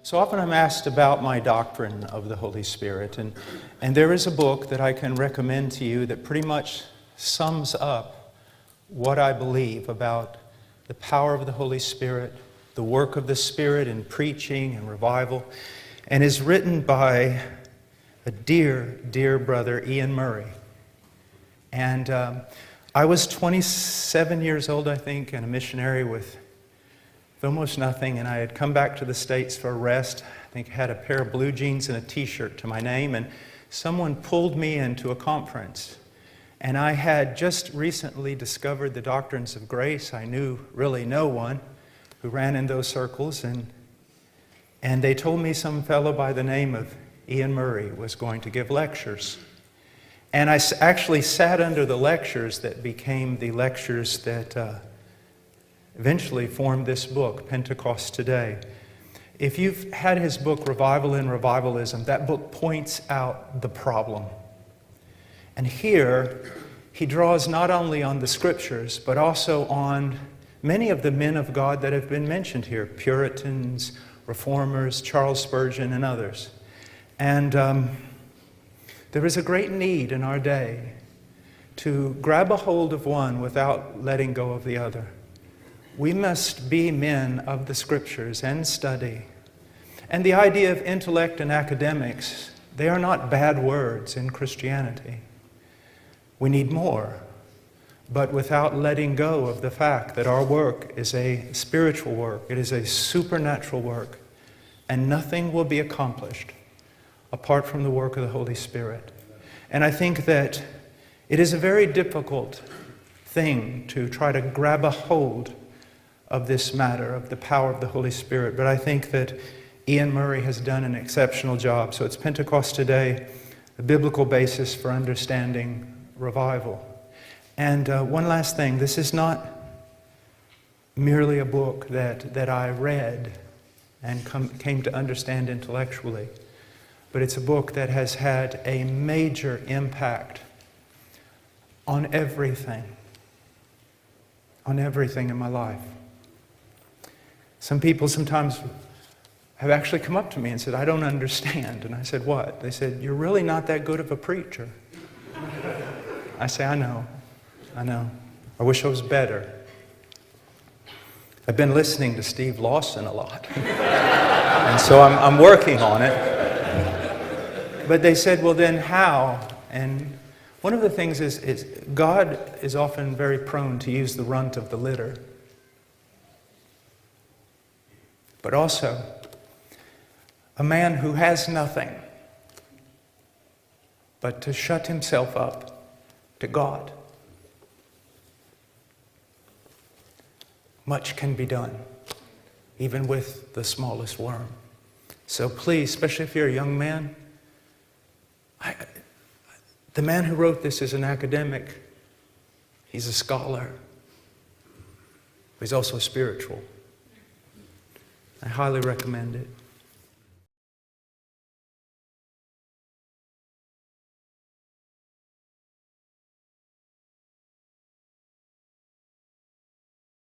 So often I'm asked about my doctrine of the Holy Spirit, and there is a book that I can recommend to you that pretty much sums up what I believe about the power of the Holy Spirit, the work of the Spirit in preaching and revival, and is written by a dear, dear brother, Ian Murray. And I was 27 years old, I think, and a missionary with almost nothing, and I had come back to the States for a rest. I think I had a pair of blue jeans and a t-shirt to my name, and someone pulled me into a conference. And I had just recently discovered the doctrines of grace. I knew really no one who ran in those circles, and they told me some fellow by the name of Ian Murray was going to give lectures. And I actually sat under the lectures that became the lectures that eventually formed this book, Pentecost Today. If you've had his book, Revival and Revivalism, that book points out the problem. And here, he draws not only on the Scriptures, but also on many of the men of God that have been mentioned here, Puritans, Reformers, Charles Spurgeon, and others. And there is a great need in our day to grab a hold of one without letting go of the other. We must be men of the Scriptures and study. And the idea of intellect and academics, they are not bad words in Christianity. We need more, but without letting go of the fact that our work is a spiritual work. It is a supernatural work, and nothing will be accomplished apart from the work of the Holy Spirit. And I think that it is a very difficult thing to try to grab a hold of this matter, of the power of the Holy Spirit. But I think that Ian Murray has done an exceptional job. So it's Pentecost Today, a biblical basis for understanding revival. And one last thing, this is not merely a book that I read and came to understand intellectually, but it's a book that has had a major impact on everything in my life. Some people sometimes have actually come up to me and said, I don't understand. And I said, what? They said, you're really not that good of a preacher. I say, I know. I wish I was better. I've been listening to Steve Lawson a lot. And so I'm working on it. But they said, well then how? And one of the things is God is often very prone to use the runt of the litter. But also, a man who has nothing but to shut himself up to God. Much can be done, even with the smallest worm. So please, especially if you're a young man, the man who wrote this is an academic. He's a scholar. He's also spiritual. I highly recommend it.